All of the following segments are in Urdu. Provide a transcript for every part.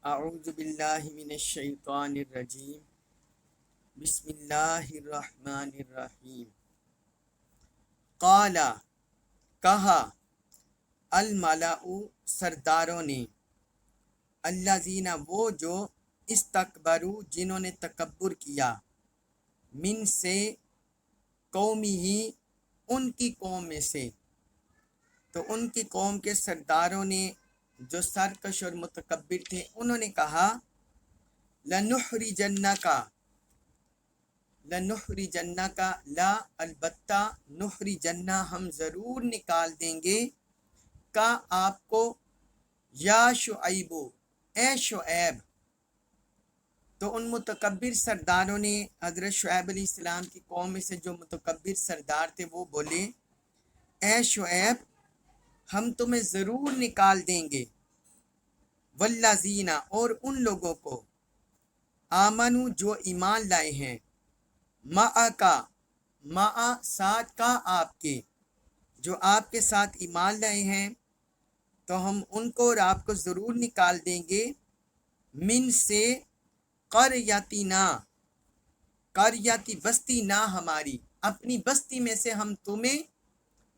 اعوذ باللہ من الشیطان الرجیم بسم اللہ الرحمن الرحیم قال کہا الملأ سرداروں نے الذین وہ جو استکبروا جنہوں نے تکبر کیا من سے قومی ہی ان کی قوم میں سے، تو ان کی قوم کے سرداروں نے جو سرکش اور متکبر تھے انہوں نے کہا لنخرجنک لا البتہ نخرجنہ ہم ضرور نکال دیں گے کا آپ کو یا شعیب اے شعیب۔ تو ان متکبر سرداروں نے حضرت شعیب علیہ السلام کی قوم میں سے جو متکبر سردار تھے وہ بولے اے شعیب ہم تمہیں ضرور نکال دیں گے، والذین اور ان لوگوں کو آمنو جو ایمان لائے ہیں، مع ساتھ کا آپ کے، جو آپ کے ساتھ ایمان لائے ہیں تو ہم ان کو اور آپ کو ضرور نکال دیں گے من سے قریتنا، قریتی بستی نہ ہماری، اپنی بستی میں سے ہم تمہیں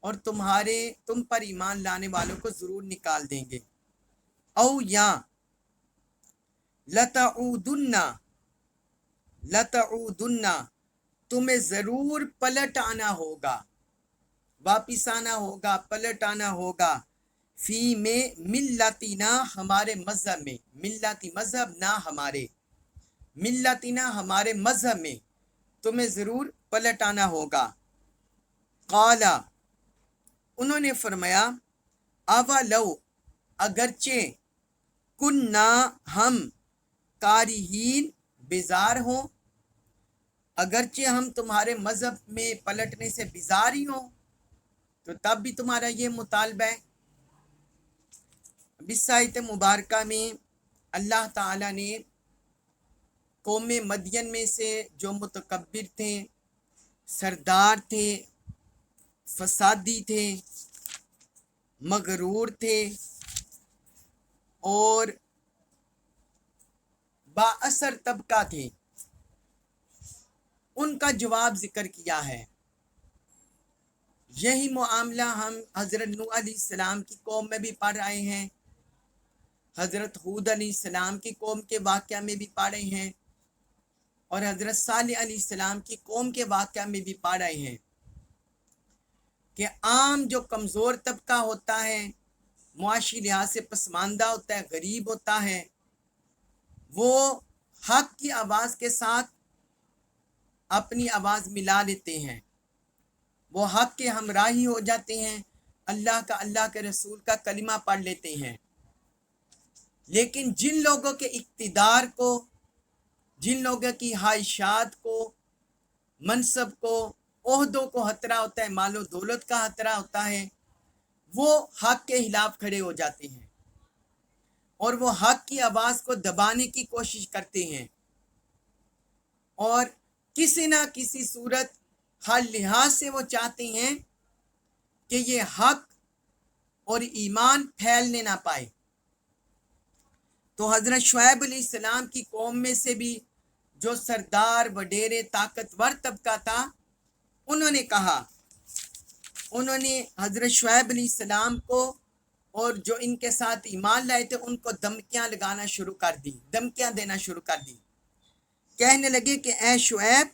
اور تم پر ایمان لانے والوں کو ضرور نکال دیں گے، او یا لتعودن تمہیں ضرور پلٹ آنا ہوگا، واپس آنا ہوگا، پلٹ آنا ہوگا، فی میں ملتنا ہمارے مذہب میں، ملتی مذہب نہ ہمارے، ملتنا ہمارے مذہب میں تمہیں ضرور پلٹ آنا ہوگا۔ قالا انہوں نے فرمایا اولو اگرچہ کننا ہم کارہین بیزار ہوں، اگرچہ ہم تمہارے مذہب میں پلٹنے سے بیزار ہی ہوں تو تب بھی تمہارا یہ مطالبہ ہے۔ اس آیت مبارکہ میں اللہ تعالیٰ نے قوم مدین میں سے جو متکبر تھے، سردار تھے، فسادی تھے، مغرور تھے اور با اثر طبقہ تھے، ان کا جواب ذکر کیا ہے۔ یہی معاملہ ہم حضرت نوح علیہ السلام کی قوم میں بھی پڑھ رہے ہیں، حضرت ہود علیہ السلام کی قوم کے واقعہ میں بھی پڑھ رہے ہیں اور حضرت صالح علیہ السلام کی قوم کے واقعہ میں بھی پڑھ رہے ہیں کہ عام جو کمزور طبقہ ہوتا ہے، معاشی لحاظ سے پسماندہ ہوتا ہے، غریب ہوتا ہے، وہ حق کی آواز کے ساتھ اپنی آواز ملا لیتے ہیں، وہ حق کے ہمراہی ہو جاتے ہیں، اللہ کے رسول کا کلمہ پڑھ لیتے ہیں۔ لیکن جن لوگوں کے اقتدار کو، جن لوگوں کی خواہشات کو، منصب کو، عہدوں کو خطرہ ہوتا ہے، مال و دولت کا خطرہ ہوتا ہے، وہ حق کے خلاف کھڑے ہو جاتے ہیں اور وہ حق کی آواز کو دبانے کی کوشش کرتے ہیں اور کسی نہ کسی صورت ہر لحاظ سے وہ چاہتے ہیں کہ یہ حق اور ایمان پھیلنے نہ پائے۔ تو حضرت شعیب علیہ السلام کی قوم میں سے بھی جو سردار وڈیرے طاقتور طبقہ تھا، انہوں نے کہا، انہوں نے حضرت شعیب علیہ السلام کو اور جو ان کے ساتھ ایمان لائے تھے ان کو دھمکیاں لگانا شروع کر دی، دھمکیاں دینا شروع کر دی، کہنے لگے کہ اے شعیب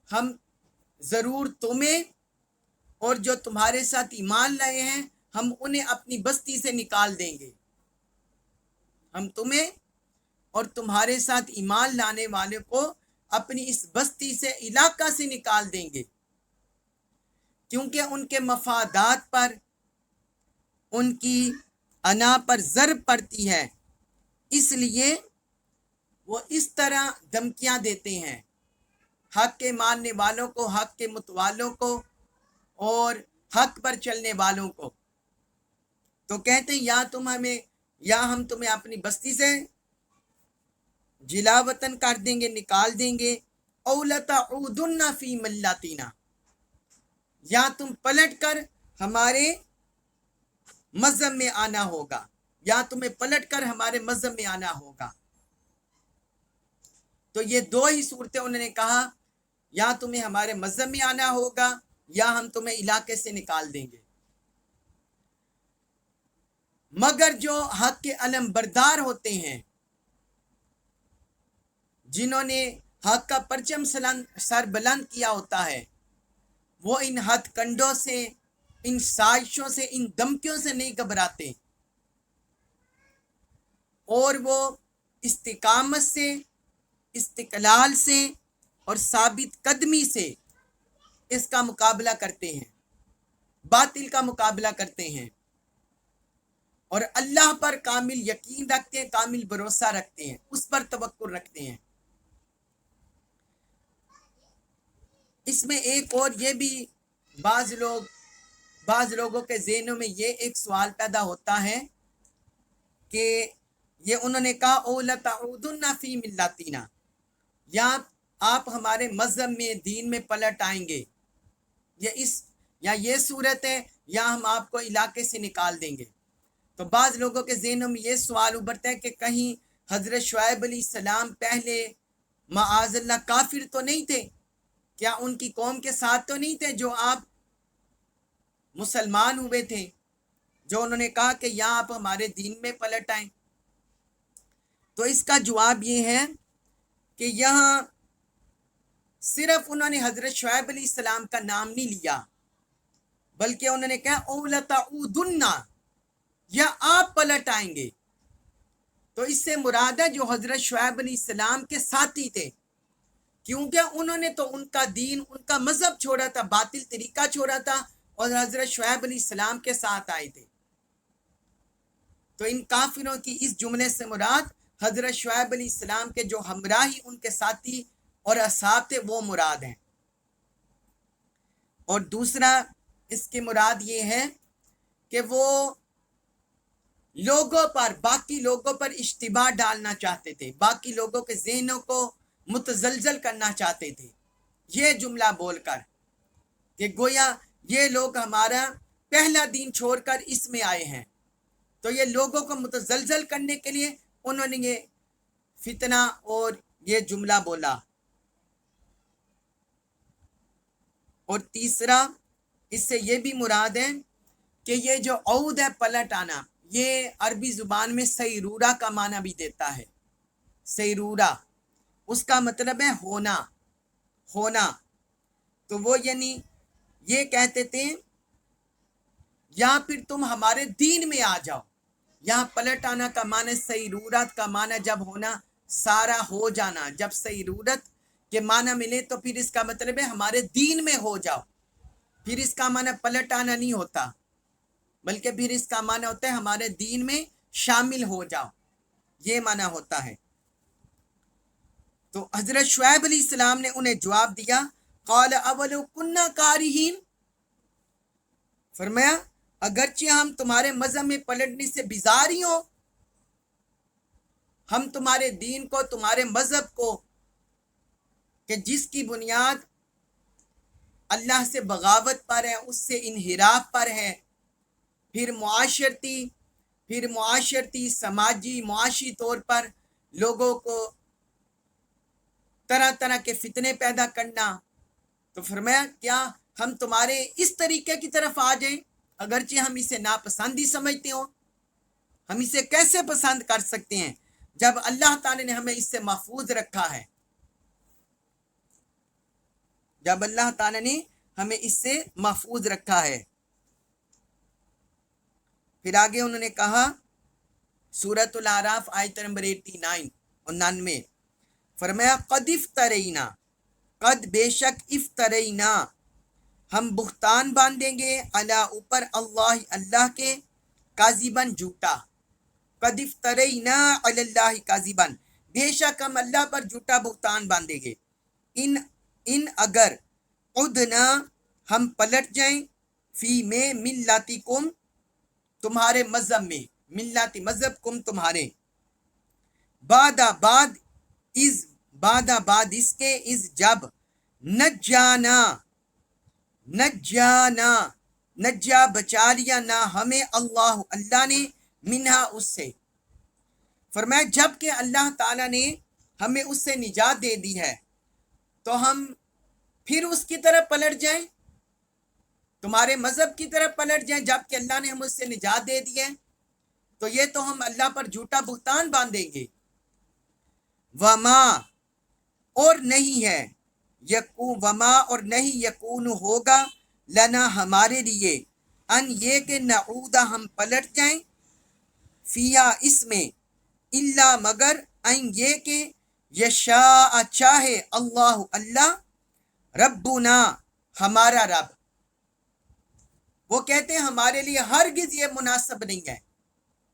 ہم ضرور تمہیں اور جو تمہارے ساتھ ایمان لائے ہیں ہم انہیں اپنی بستی سے نکال دیں گے، ہم تمہیں اور تمہارے ساتھ ایمان لانے والے کو اپنی اس بستی سے، علاقہ سے نکال دیں گے، کیونکہ ان کے مفادات پر، ان کی انا پر ضرب پڑتی ہے، اس لیے وہ اس طرح دھمکیاں دیتے ہیں حق کے ماننے والوں کو، حق کے متوالوں کو اور حق پر چلنے والوں کو۔ تو کہتے ہیں یا ہم تمہیں اپنی بستی سے جلا وطن کر دیں گے، نکال دیں گے، او لتعودن فی ملتنا، یا تم پلٹ کر ہمارے مذہب میں آنا ہوگا۔ یا تمہیں پلٹ کر ہمارے مذہب میں آنا ہوگا۔ تو یہ دو ہی صورتیں انہوں نے کہا، یا تمہیں ہمارے مذہب میں آنا ہوگا یا ہم تمہیں علاقے سے نکال دیں گے۔ مگر جو حق کے علم بردار ہوتے ہیں، جنہوں نے حق کا پرچم سر بلند کیا ہوتا ہے، وہ ان ہتھ کنڈوں سے، ان سازشوں سے، ان دھمکیوں سے نہیں گھبراتے، اور وہ استقامت سے، استقلال سے اور ثابت قدمی سے اس کا مقابلہ کرتے ہیں، باطل کا مقابلہ کرتے ہیں، اور اللہ پر کامل یقین رکھتے ہیں، کامل بھروسہ رکھتے ہیں، اس پر توکل رکھتے ہیں۔ اس میں ایک اور یہ بھی بعض لوگوں کے ذہنوں میں یہ ایک سوال پیدا ہوتا ہے کہ یہ انہوں نے کہا او لتعودن فی ملتنا، یا آپ ہمارے مذہب میں، دین میں پلٹ آئیں گے، یا یہ صورت ہے یا ہم آپ کو علاقے سے نکال دیں گے۔ تو بعض لوگوں کے ذہنوں میں یہ سوال ابھرتا ہے کہ کہیں حضرت شعیب علیہ السلام پہلے معاذ اللہ کافر تو نہیں تھے؟ کیا ان کی قوم کے ساتھ تو نہیں تھے جو آپ مسلمان ہوئے تھے، جو انہوں نے کہا کہ یا آپ ہمارے دین میں پلٹ آئیں؟ تو اس کا جواب یہ ہے کہ یہاں صرف انہوں نے حضرت شعیب علیہ السلام کا نام نہیں لیا، بلکہ انہوں نے کہا او لتعودن، یا آپ پلٹ آئیں گے۔ تو اس سے مراد ہے جو حضرت شعیب علیہ السلام کے ساتھی تھے، کیونکہ انہوں نے تو ان کا دین، ان کا مذہب چھوڑا تھا، باطل طریقہ چھوڑا تھا، اور حضرت شعیب علیہ السلام کے ساتھ آئے تھے۔ تو ان کافروں کی اس جملے سے مراد حضرت شعیب علیہ السلام کے جو ہمراہی، ان کے ساتھی اور اصحاب تھے، وہ مراد ہیں۔ اور دوسرا اس کی مراد یہ ہے کہ وہ لوگوں پر، باقی لوگوں پر اشتباہ ڈالنا چاہتے تھے، باقی لوگوں کے ذہنوں کو متزلزل کرنا چاہتے تھے، یہ جملہ بول کر کہ گویا یہ لوگ ہمارا پہلا دین چھوڑ کر اس میں آئے ہیں۔ تو یہ لوگوں کو متزلزل کرنے کے لیے انہوں نے یہ فتنہ اور یہ جملہ بولا۔ اور تیسرا اس سے یہ بھی مراد ہے کہ یہ جو عود ہے، پلٹ آنا، یہ عربی زبان میں سیرورہ کا معنی بھی دیتا ہے۔ سیرورہ اس کا مطلب ہے ہونا۔ تو وہ یعنی یہ کہتے تھے یا پھر تم ہمارے دین میں آ جاؤ۔ یہاں پلٹ آنا کا معنی، سیرورت کا معنی جب ہونا، سارا ہو جانا، جب سیرورت کے معنی ملے تو پھر اس کا مطلب ہے ہمارے دین میں ہو جاؤ۔ پھر اس کا معنی پلٹ آنا نہیں ہوتا، بلکہ پھر اس کا معنی ہوتا ہے ہمارے دین میں شامل ہو جاؤ، یہ معنی ہوتا ہے۔ تو حضرت شعیب علیہ السلام نے انہیں جواب دیا، قال اولو کننا کارہین، فرمایا اگرچہ ہم تمہارے مذہب میں پلٹنے سے بیزار ہی ہوں، ہم تمہارے دین کو، تمہارے مذہب کو، کہ جس کی بنیاد اللہ سے بغاوت پر ہے، اس سے انحراف پر ہے، پھر معاشرتی، سماجی، معاشی طور پر لوگوں کو طرح طرح کے فتنے پیدا کرنا۔ تو فرمایا کیا ہم تمہارے اس طریقے کی طرف آ جائیں، اگرچہ ہم اسے ناپسند ہی سمجھتے ہوں؟ ہم اسے کیسے پسند کر سکتے ہیں جب اللہ تعالی نے ہمیں اس سے محفوظ رکھا ہے، جب اللہ تعالی نے ہمیں اس سے محفوظ رکھا ہے۔ پھر آگے انہوں نے کہا سورۃ الاعراف آیت نمبر 89، فرمایا قد افترینا، قد بے شک افترینا، ہم بہتان باندھیں گے، علی اوپر اللہ کے، کاذبن جھوٹا، قد افترینا علی اللہ کاذبن، بے شک ہم اللہ پر جھوٹا بہتان باندھیں گے، ان اگر عدنا ہم پلٹ جائیں، فی میں ملتکم تمہارے مذہب میں، ملت مذہب کم تمہارے، بعد اس کے، اس جب نجا بچا لیا نا ہمیں اللہ نے، منہا اس سے، فرمایا جب کہ اللہ تعالیٰ نے ہمیں اس سے نجات دے دی ہے تو ہم پھر اس کی طرف پلٹ جائیں، تمہارے مذہب کی طرف پلٹ جائیں جب کہ اللہ نے ہم اس سے نجات دے دی ہے، تو یہ تو ہم اللہ پر جھوٹا بہتان باندھیں گے۔ وما اور نہیں ہے، وما اور نہیں یکون ہوگا لنا ہمارے لیے، ان یہ کہ نعودہ ہم پلٹ جائیں، فیا اس میں، الا مگر ان یہ کہ یشاء چاہے اللہ اللہ، ربنا ہمارا رب۔ وہ کہتے ہیں ہمارے لیے ہرگز یہ مناسب نہیں ہے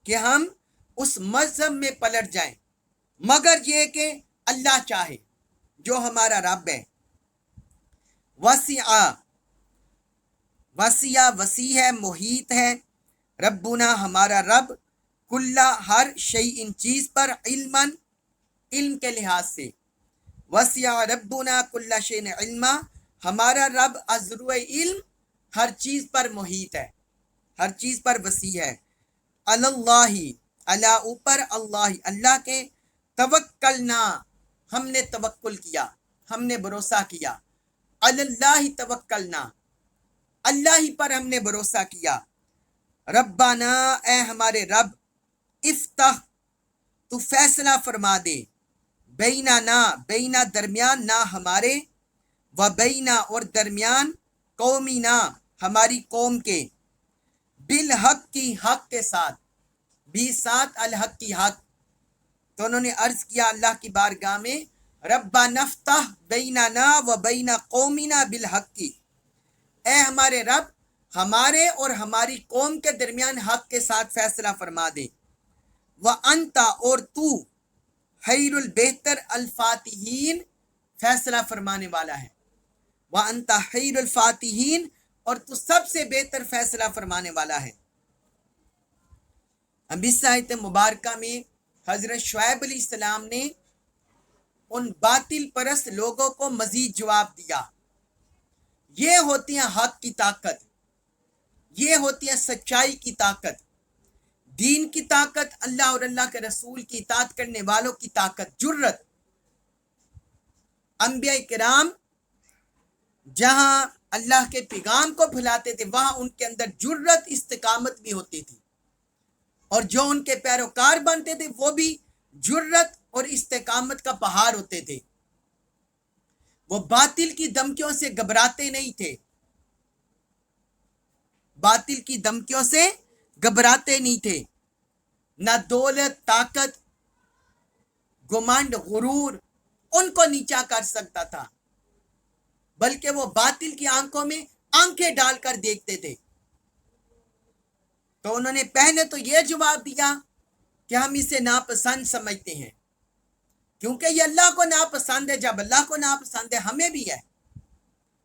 کہ ہم اس مذہب میں پلٹ جائیں مگر یہ کہ اللہ چاہے، جو ہمارا رب ہے۔ وسیع ہے، محیط ہے، ربنا ہمارا رب، کلا ہر شیء ان چیز پر، علم کے لحاظ سے، وسیع ربنا کل شیء علما، ہمارا رب ازرو علم ہر چیز پر محیط ہے، ہر چیز پر وسیع ہے۔ اللہ اللہ اوپر، اللہ کے، توکلنا ہم نے توکل کیا، ہم نے بھروسہ کیا، اللہ توکلنا اللہ ہی پر ہم نے بھروسہ کیا۔ ربنا اے ہمارے رب، افتح تو فیصلہ فرما دے، بینا درمیان نہ ہمارے، و بینا اور درمیان، قومینا ہماری قوم کے، بالحق کی حق کے ساتھ، بھی ساتھ الحق کی حق۔ تو انہوں نے عرض کیا اللہ کی بارگاہ میں، ربنا افتح بیننا و بین قومنا بالحق کی، اے ہمارے رب ہمارے اور ہماری قوم کے درمیان حق کے ساتھ فیصلہ فرما دے۔ وَأَنْتَ اور تو، خیر البہتر الفاتحین فیصلہ فرمانے والا ہے، وَأَنْتَ خیر الفاتحین اور تو سب سے بہتر فیصلہ فرمانے والا ہے۔ اب اس آیت مبارکہ میں حضرت شعیب علیہ السلام نے ان باطل پرست لوگوں کو مزید جواب دیا۔ یہ ہوتی ہے حق کی طاقت، یہ ہوتی ہے سچائی کی طاقت، دین کی طاقت، اللہ اور اللہ کے رسول کی اطاعت کرنے والوں کی طاقت، جرت۔ انبیاء کرام جہاں اللہ کے پیغام کو پھیلاتے تھے وہاں ان کے اندر جرت، استقامت بھی ہوتی تھی، اور جو ان کے پیروکار بنتے تھے وہ بھی جرت اور استقامت کا پہاڑ ہوتے تھے۔ وہ باطل کی دھمکیوں سے گھبراتے نہیں تھے، باطل کی دھمکیوں سے گھبراتے نہیں تھے، نہ دولت، طاقت، گمنڈ، غرور ان کو نیچا کر سکتا تھا، بلکہ وہ باطل کی آنکھوں میں آنکھیں ڈال کر دیکھتے تھے۔ تو انہوں نے پہلے تو یہ جواب دیا کہ ہم اسے ناپسند سمجھتے ہیں، کیونکہ یہ اللہ کو ناپسند ہے، جب اللہ کو ناپسند ہے ہمیں بھی ہے۔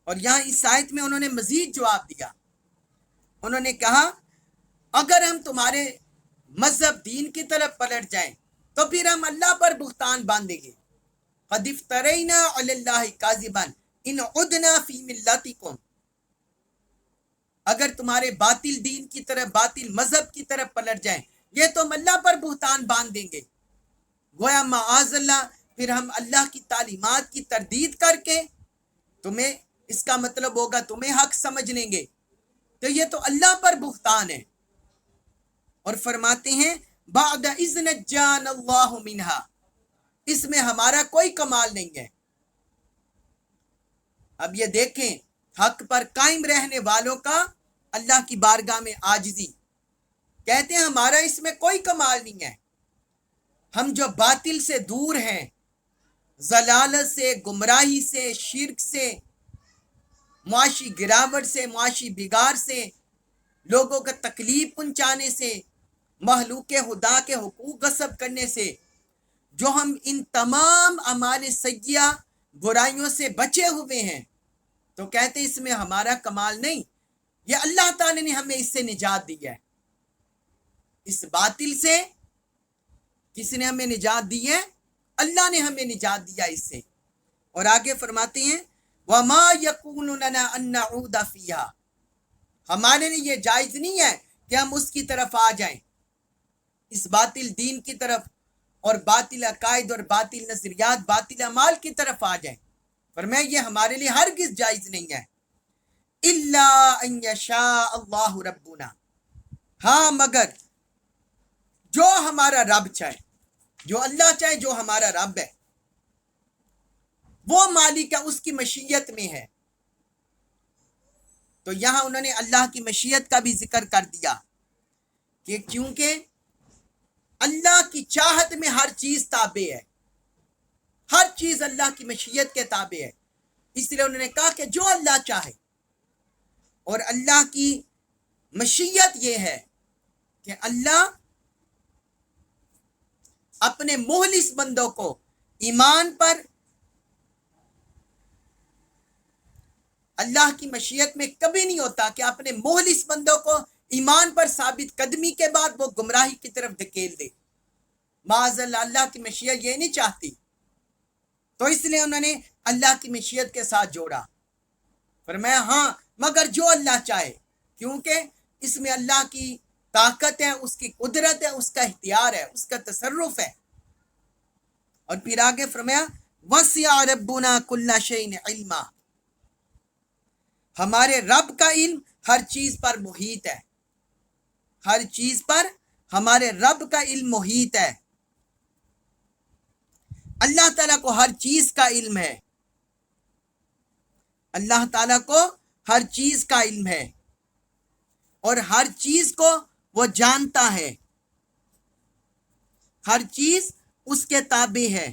اور یہاں اس آیت میں انہوں نے مزید جواب دیا، انہوں نے کہا اگر ہم تمہارے مذہب دین کی طرف پلٹ جائیں تو پھر ہم اللہ پر بہتان باندھیں گے۔ قد افترینا علی اللہ کاذبا ان عدنا فی ملتکم، اگر تمہارے باطل دین کی طرف، باطل مذہب کی طرف پلٹ جائیں یہ تو ہم اللہ پر بہتان باندھ دیں گے، گویا معاذ اللہ پھر ہم اللہ کی تعلیمات کی تردید کر کے تمہیں، اس کا مطلب ہوگا تمہیں حق سمجھ لیں گے، تو یہ تو اللہ پر بہتان ہے۔ اور فرماتے ہیں بعد اذ نجانا اللہ منہا، اس میں ہمارا کوئی کمال نہیں ہے۔ اب یہ دیکھیں حق پر قائم رہنے والوں کا اللہ کی بارگاہ میں عاجزی، کہتے ہیں ہمارا اس میں کوئی کمال نہیں ہے، ہم جو باطل سے دور ہیں، ضلالت سے، گمراہی سے، شرک سے، معاشی گراوٹ سے، معاشی بگاڑ سے، لوگوں کا تکلیف پہنچانے سے، مخلوق خدا کے حقوق غصب کرنے سے، جو ہم ان تمام اعمال سیئہ برائیوں سے بچے ہوئے ہیں، تو کہتے ہیں اس میں ہمارا کمال نہیں، یہ اللہ تعالی نے ہمیں اس سے نجات دی ہے، اس باطل سے کس نے ہمیں نجات دی ہے؟ اللہ نے ہمیں نجات دیا اس سے۔ اور آگے فرماتے ہیں وَمَا يَكُونُ لَنَا أَن نَّعُودَ فِيهَا، ہمارے لیے یہ جائز نہیں ہے کہ ہم اس کی طرف آ جائیں، اس باطل دین کی طرف اور باطل عقائد اور باطل نظریات باطل اعمال کی طرف آ جائیں، فرمایا یہ ہمارے لیے ہرگز جائز نہیں ہے، الا ان یشاء اللہ ربنا، ہاں مگر جو ہمارا رب چاہے، جو اللہ چاہے، جو ہمارا رب ہے وہ مالک ہے، اس کی مشیت میں ہے۔ تو یہاں انہوں نے اللہ کی مشیت کا بھی ذکر کر دیا کہ کیونکہ اللہ کی چاہت میں ہر چیز تابع ہے، ہر چیز اللہ کی مشیت کے تابع ہے، اس لیے انہوں نے کہا کہ جو اللہ چاہے، اور اللہ کی مشیت یہ ہے کہ اللہ اپنے مخلص بندوں کو ایمان پر، اللہ کی مشیت میں کبھی نہیں ہوتا کہ اپنے مخلص بندوں کو ایمان پر ثابت قدمی کے بعد وہ گمراہی کی طرف دھکیل دے، معاذ اللہ، اللہ کی مشیت یہ نہیں چاہتی۔ تو اس لیے انہوں نے اللہ کی مشیت کے ساتھ جوڑا، فرمایا ہاں مگر جو اللہ چاہے، کیونکہ اس میں اللہ کی طاقت ہے، اس کی قدرت ہے، اس کا اختیار ہے، اس کا تصرف ہے۔ اور پھر آگے فرمایا وسع ربنا کل شیء علما، ہمارے رب کا علم ہر چیز پر محیط ہے، ہر چیز پر ہمارے رب کا علم محیط ہے، اللہ تعالیٰ کو ہر چیز کا علم ہے، اللہ تعالیٰ کو ہر چیز کا علم ہے اور ہر چیز کو وہ جانتا ہے، ہر چیز اس کے تابع ہے۔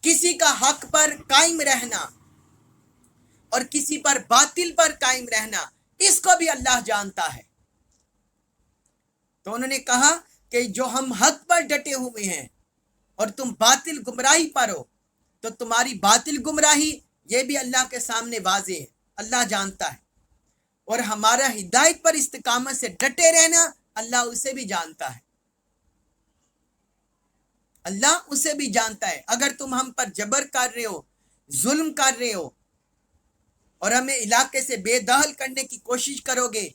کسی کا حق پر قائم رہنا اور کسی پر باطل پر قائم رہنا، اس کو بھی اللہ جانتا ہے۔ تو انہوں نے کہا کہ جو ہم حق پر ڈٹے ہوئے ہیں اور تم باطل گمراہی پر ہو، تو تمہاری باطل گمراہی یہ بھی اللہ کے سامنے واضح ہے، اللہ جانتا ہے، اور ہمارا ہدایت پر استقامت سے ڈٹے رہنا اللہ اسے بھی جانتا ہے، اللہ اسے بھی جانتا ہے۔ اگر تم ہم پر جبر کر رہے ہو، ظلم کر رہے ہو اور ہمیں علاقے سے بے دخل کرنے کی کوشش کرو گے،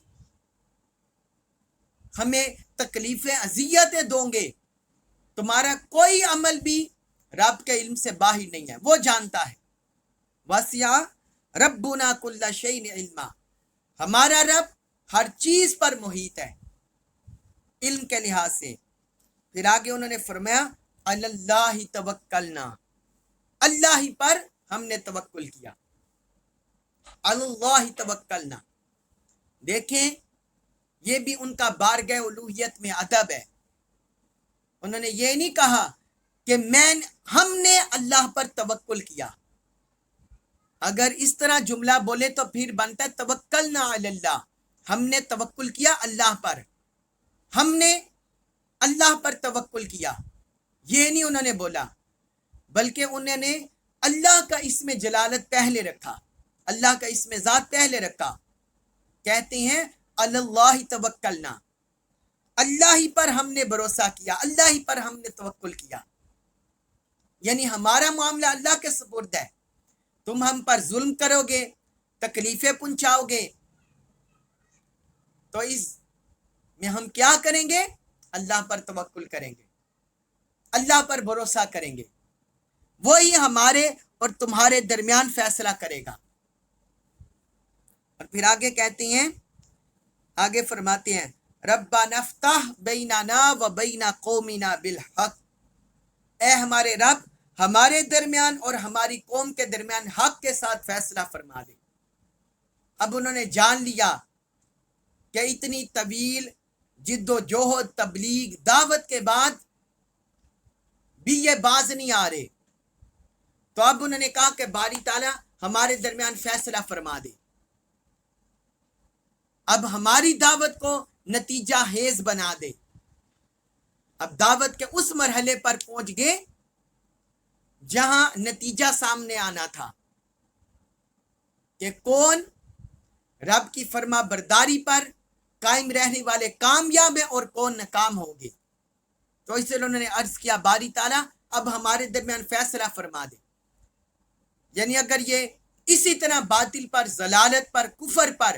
ہمیں تکلیفیں اذیتیں دو گے، تمہارا کوئی عمل بھی رب کے علم سے باہر نہیں ہے، وہ جانتا ہے۔ وسع ربنا کل شیء علما، ہمارا رب ہر چیز پر محیط ہے علم کے لحاظ سے۔ پھر آگے انہوں نے فرمایا اللہ توکلنا، اللہ ہی پر ہم نے توکل کیا، اللہ توکلنا۔ دیکھیں یہ بھی ان کا بارگاہ الوہیت میں ادب ہے، انہوں نے یہ نہیں کہا کہ ہم نے اللہ پر توکل کیا، اگر اس طرح جملہ بولے تو پھر بنتا ہے توکلنا علی اللہ، ہم نے توکل کیا اللہ پر، ہم نے اللہ پر توکل کیا، یہ نہیں انہوں نے بولا، بلکہ انہوں نے اللہ کا اسم جلالت پہلے رکھا، اللہ کا اسم ذات پہلے رکھا، کہتے ہیں اللہ توکلنا، اللہ ہی پر ہم نے بھروسہ کیا، اللہ ہی پر ہم نے توکل کیا، یعنی ہمارا معاملہ اللہ کے سپرد ہے۔ تم ہم پر ظلم کرو گے، تکلیفیں پہنچاؤ گے، تو اس میں ہم کیا کریں گے؟ اللہ پر توکل کریں گے، اللہ پر بھروسہ کریں گے، وہی ہمارے اور تمہارے درمیان فیصلہ کرے گا۔ اور پھر آگے کہتے ہیں، آگے فرماتے ہیں ربنا افتح بیننا و بین قومنا بالحق، اے ہمارے رب ہمارے درمیان اور ہماری قوم کے درمیان حق کے ساتھ فیصلہ فرما دے۔ اب انہوں نے جان لیا کہ اتنی طویل جد و جہد تبلیغ دعوت کے بعد بھی یہ باز نہیں آ رہے، تو اب انہوں نے کہا کہ باری تعالیٰ ہمارے درمیان فیصلہ فرما دے، اب ہماری دعوت کو نتیجہ خیز بنا دے۔ اب دعوت کے اس مرحلے پر پہنچ گئے جہاں نتیجہ سامنے آنا تھا کہ کون رب کی فرما برداری پر قائم رہنے والے کامیاب ہیں اور کون ناکام ہوں گے۔ تو اس لیے انہوں نے عرض کیا باری تعالیٰ اب ہمارے درمیان فیصلہ فرما دے، یعنی اگر یہ اسی طرح باطل پر، ضلالت پر، کفر پر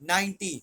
90,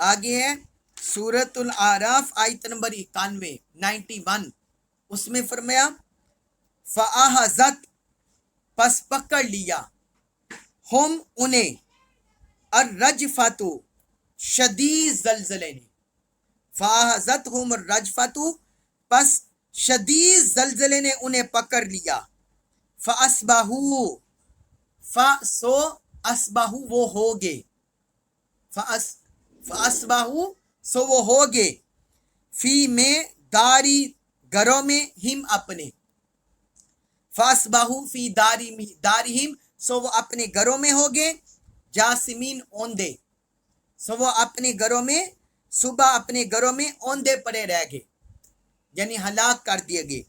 آگے ہے سورۃ العراف آیت نمبر 91 اس میں فرمایا فَأَخَذَتْ پس پکڑ لیا ہم انہیں الرجفۃ شدید زلزلے نے فَأَخَذَتْهُمُ الرجفۃ پس شدید زلزلے نے انہیں پکڑ لیا فَأَصْبَحُوا سو اصبحوا وہ ہو گئے فَأَصْبَحُوا سو وہ ہو گئے فی میں داری گھروں میں ہم اپنے فَأَصْبَحُوا فی دارہم سو وہ اپنے گھروں میں ہو گئے جاسمین اوندے سو وہ اپنے گھروں میں صبح اپنے گھروں میں اوندے پڑے رہ گئے یعنی ہلاک کر دیے گئے.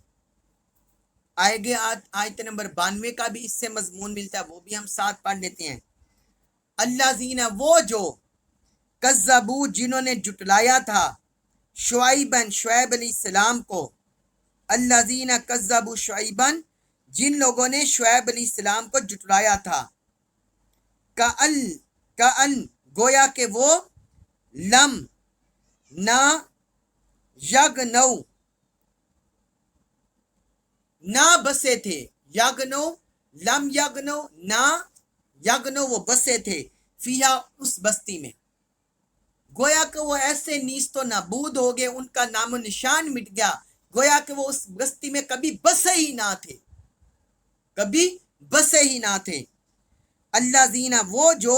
آئے گے آیت نمبر 92 کا بھی اس سے مضمون ملتا ہے، وہ بھی ہم ساتھ پڑھ لیتے ہیں. اللہ زینہ وہ جو کذبو جنہوں نے جٹلایا تھا شعیبن شعیب علیہ السلام کو، اللہ زینہ کذبو شعیبن جن لوگوں نے شعیب علیہ السلام کو جٹلایا تھا، کأن گویا کہ وہ لم نہ یغنو نہ بسے تھے، یغنو لم یغنو نہ یغنو وہ بسے تھے، فیہا اس بستی میں. گویا کہ وہ ایسے نیست و نابود ہو گئے، ان کا نام و نشان مٹ گیا، گویا کہ وہ اس بستی میں کبھی بسے ہی نہ تھے، کبھی بسے ہی نہ تھے. اللہ زینہ وہ جو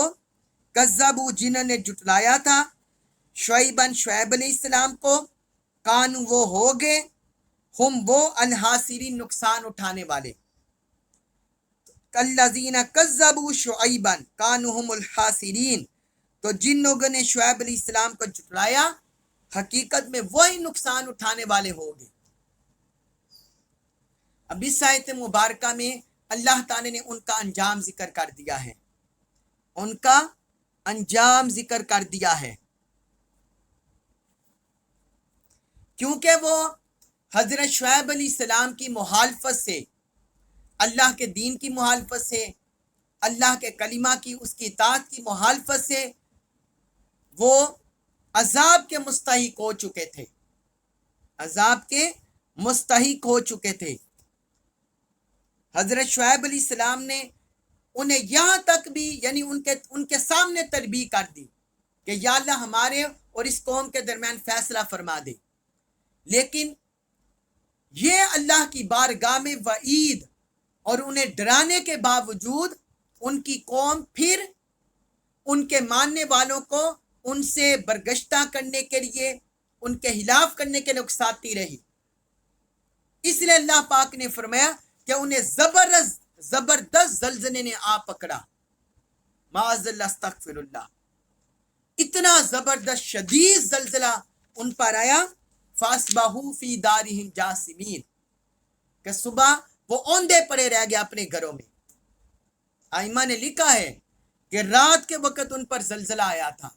کذبو جنہوں نے جٹلایا تھا شعیبن شعیب علیہ السلام کو، کانو وہ ہو گئے ہم وہ الحاصرین نقصان اٹھانے والے. الذین کذبوا شعیبا کانوا هم الحاصرین تو جن لوگوں نے شعیب علیہ السلام کو جھٹلایا حقیقت میں وہی نقصان اٹھانے والے ہوں گے. اب اس آیت مبارکہ میں اللہ تعالی نے ان کا انجام ذکر کر دیا ہے، ان کا انجام ذکر کر دیا ہے، کیونکہ وہ حضرت شعیب علیہ السلام کی مخالفت سے، اللہ کے دین کی مخالفت سے، اللہ کے کلمہ کی اس کی اطاعت کی مخالفت سے وہ عذاب کے مستحق ہو چکے تھے، عذاب کے مستحق ہو چکے تھے. حضرت شعیب علیہ السلام نے انہیں یہاں تک بھی یعنی ان کے سامنے تنبیہ کر دی کہ یا اللہ ہمارے اور اس قوم کے درمیان فیصلہ فرما دے، لیکن یہ اللہ کی بارگاہ میں وعید اور انہیں ڈرانے کے باوجود ان کی قوم پھر ان کے ماننے والوں کو ان سے برگشتہ کرنے کے لیے، ان کے خلاف کرنے کے لیے اکساتی رہی. اس لیے اللہ پاک نے فرمایا کہ انہیں زبردست زلزلے نے آ پکڑا، معاذ اللہ استغفر اللہ، اتنا زبردست شدید زلزلہ ان پر آیا فَأَصْبَحُوا فِي دَارِهِمْ جَاثِمِينَ کہ صبح وہ اوندے پڑے رہ گئے اپنے گھروں میں. ائمہ نے لکھا ہے کہ رات کے وقت ان پر زلزلہ آیا تھا،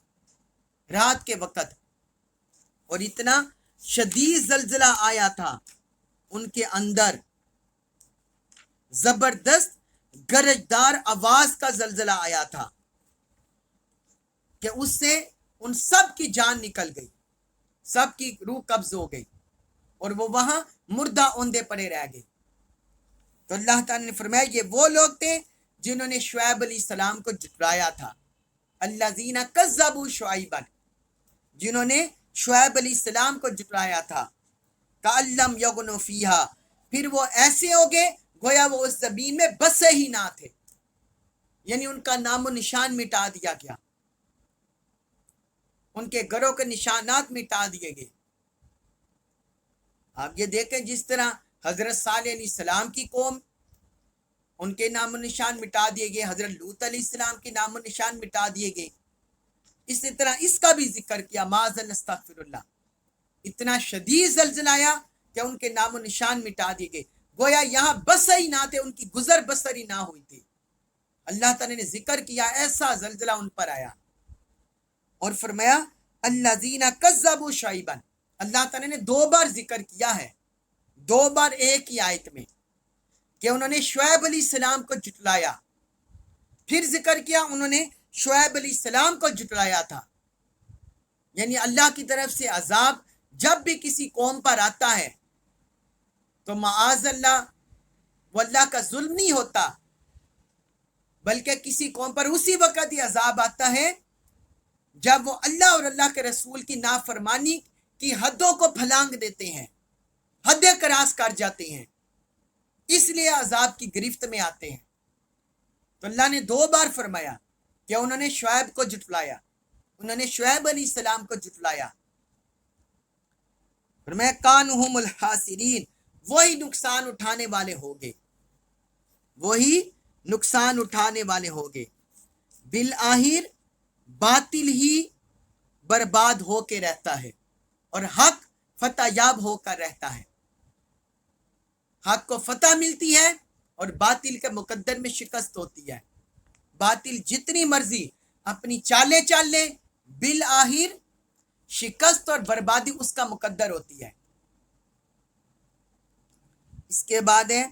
رات کے وقت، اور اتنا شدید زلزلہ آیا تھا ان کے اندر، زبردست گرجدار آواز کا زلزلہ آیا تھا کہ اس سے ان سب کی جان نکل گئی، سب کی روح قبض ہو گئی اور وہ وہاں مردہ اوندے پڑے رہ گئے. تو اللہ تعالی نے فرمایا یہ وہ لوگ تھے جنہوں نے شعیب علیہ السلام کو جھٹلایا تھا. الذین کذبوا شعیبا جنہوں نے شعیب علیہ السلام کو جھٹلایا تھا، کأن لم یغنوا فیہا پھر وہ ایسے ہو گئے گویا وہ اس زمین میں بسے ہی نہ تھے، یعنی ان کا نام و نشان مٹا دیا گیا، ان کے گھروں کے نشانات مٹا دیے گئے. آپ یہ دیکھیں جس طرح حضرت صالح علیہ السلام کی قوم، ان کے نام و نشان مٹا دیے گئے، حضرت لوط علیہ السلام کے نام و نشان مٹا دیے گئے، اسی طرح اس کا بھی ذکر کیا معاذ اللہ استغفر اللہ. اتنا شدید زلزلہ آیا کہ ان کے نام و نشان مٹا دیے گئے، گویا یہاں بسر ہی نہ تھے، ان کی گزر بسر ہی نہ ہوئی تھی. اللہ تعالی نے ذکر کیا ایسا زلزلہ ان پر آیا اور فرمایا الذین کذبوا شعیبا. اللہ تعالی نے 2 بار ذکر کیا ہے، 2 بار ایک ہی آیت میں، کہ انہوں نے شعیب علیہ السلام کو جھٹلایا، پھر ذکر کیا انہوں نے شعیب علیہ السلام کو جھٹلایا تھا. یعنی اللہ کی طرف سے عذاب جب بھی کسی قوم پر آتا ہے تو معاذ اللہ وہ اللہ کا ظلم نہیں ہوتا، بلکہ کسی قوم پر اسی وقت ہی عذاب آتا ہے جب وہ اللہ اور اللہ کے رسول کی نافرمانی کی حدوں کو پھلانگ دیتے ہیں، حدیں کراس کر جاتے ہیں، اس لیے عذاب کی گرفت میں آتے ہیں۔ تو اللہ نے 2 بار فرمایا کہ انہوں نے شعیب کو جھٹلایا، انہوں نے شعیب علیہ السلام کو جھٹلایا، فرمایا کانہم الخاسرین، وہی نقصان اٹھانے والے ہوگے، وہی نقصان اٹھانے والے ہوگے۔ بالآخر باطل ہی برباد ہو کے رہتا ہے اور حق فتح یاب ہو کر رہتا ہے، حق کو فتح ملتی ہے اور باطل کے مقدر میں شکست ہوتی ہے۔ باطل جتنی مرضی اپنی چالیں چال لے، بالآخر شکست اور بربادی اس کا مقدر ہوتی ہے۔ اس کے بعد ہے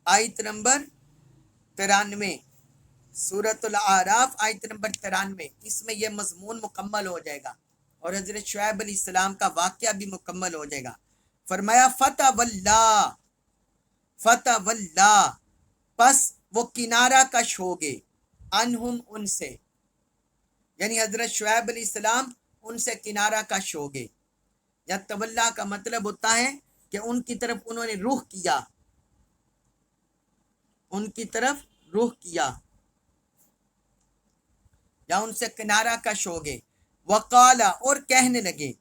آیت نمبر 93، سورۃ الاعراف آیت نمبر 93، اس میں یہ مضمون مکمل ہو جائے گا اور حضرت شعیب علیہ السلام کا واقعہ بھی مکمل ہو جائے گا۔ فرمایا فتح واللہ، پس وہ کنارہ کش ہوگے، انہم ان سے، یعنی حضرت شعیب علیہ السلام ان سے کنارہ کش ہوگے۔ یا تولا کا مطلب ہوتا ہے کہ ان کی طرف انہوں نے رخ کیا، ان کی طرف رخ کیا یا ان سے کنارہ کش ہوگے۔ وقالا، اور کہنے لگے،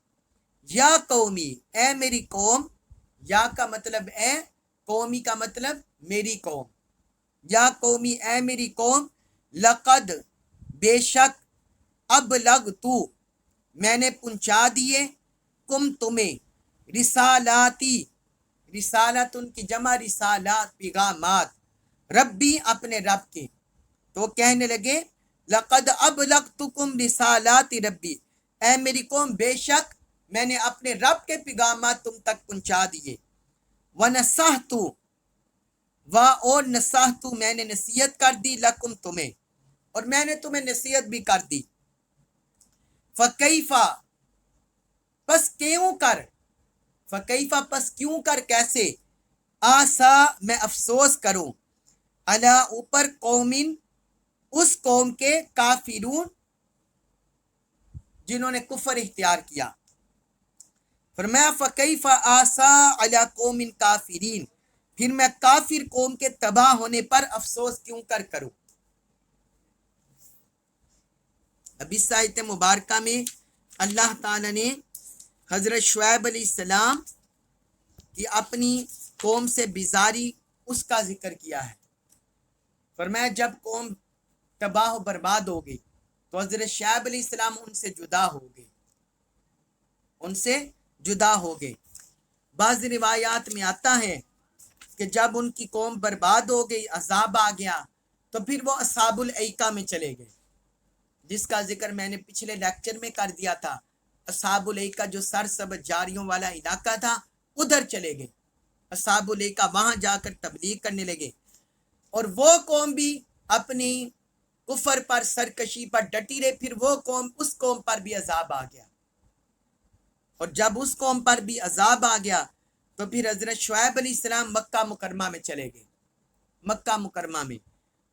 یا قومی، اے میری قوم، یا کا مطلب اے، قومی کا مطلب میری قوم، یا قومی اے میری قوم، لقد، بے شک، ابلغتو، میں نے پہنچا دیے، کم تمہیں، رسالاتی، رسالت ان کی جمع رسالات، پیغامات، ربی اپنے رب کے۔ تو کہنے لگے لقد ابلغتکم رسالات ربی، اے میری قوم بے شک میں نے اپنے رب کے پیغامات تم تک پہنچا دیے۔ ونصحت، اور نصحت، میں نے نصیحت کر دی، لکم تمہیں، اور میں نے تمہیں نصیحت بھی کر دی۔ فکیفا، پس کیوں کر، فکیفا پس کیوں کر، کیسے، آسا میں افسوس کروں، علی اوپر، قومن اس قوم کے، کافرون جنہوں نے کفر اختیار کیا۔ فرمایا فکیف آسا علی قوم کافرین، پھر میں کافر قوم کے تباہ ہونے پر افسوس کیوں کر کروں۔ اب اس آیت مبارکہ میں اللہ تعالی نے حضرت شعیب علیہ السلام کی اپنی قوم سے بیزاری اس کا ذکر کیا ہے۔ فرمایا جب قوم تباہ و برباد ہو گئی تو حضرت شعیب علیہ السلام ان سے جدا ہو گئے، ان سے جدا ہو گئے۔ بعض روایات میں آتا ہے کہ جب ان کی قوم برباد ہو گئی، عذاب آ گیا، تو پھر وہ اصحاب الایکہ میں چلے گئے، جس کا ذکر میں نے پچھلے لیکچر میں کر دیا تھا۔ اصحاب الایکہ جو سرسبز جاریوں والا علاقہ تھا، ادھر چلے گئے۔ اصحاب الایکہ وہاں جا کر تبلیغ کرنے لگے، اور وہ قوم بھی اپنی کفر پر، سرکشی پر ڈٹی رہے۔ پھر وہ قوم، اس قوم پر بھی عذاب آ گیا، اور جب اس قوم پر بھی عذاب آ گیا تو پھر حضرت شعیب علیہ السلام مکہ مکرمہ میں چلے گئے، مکہ مکرمہ میں،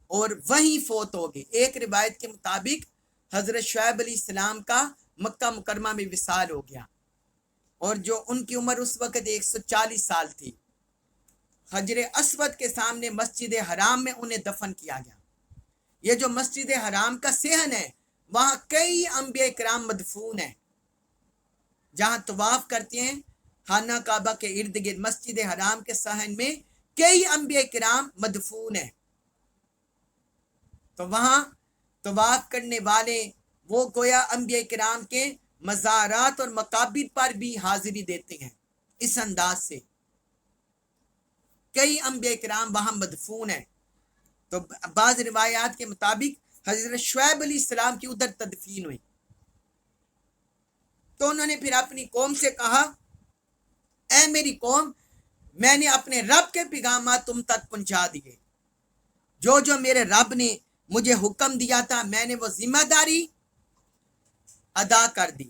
اور وہیں فوت ہو گئے۔ ایک روایت کے مطابق حضرت شعیب علیہ السلام کا مکہ مکرمہ میں وصال ہو گیا، اور جو ان کی عمر اس وقت 140 سال تھی۔ حجر اسود کے سامنے مسجد حرام میں انہیں دفن کیا گیا۔ یہ جو مسجد حرام کا صحن ہے، وہاں کئی انبیاء کرام مدفون ہیں۔ جہاں طواف کرتے ہیں خانہ کعبہ کے ارد گرد، مسجد حرام کے صحن میں کئی انبیاء کرام مدفون ہیں۔ تو وہاں طواف کرنے والے وہ گویا انبیاء کرام کے مزارات اور مقابر پر بھی حاضری دیتے ہیں۔ اس انداز سے کئی انبیاء کرام وہاں مدفون ہیں۔ تو بعض روایات کے مطابق حضرت شعیب علیہ السلام کی ادھر تدفین ہوئی۔ تو انہوں نے پھر اپنی قوم سے کہا، اے میری قوم، میں نے اپنے رب کے پیغامات تم تک پہنچا دیے، جو میرے رب نے مجھے حکم دیا تھا میں نے وہ ذمہ داری ادا کر دی۔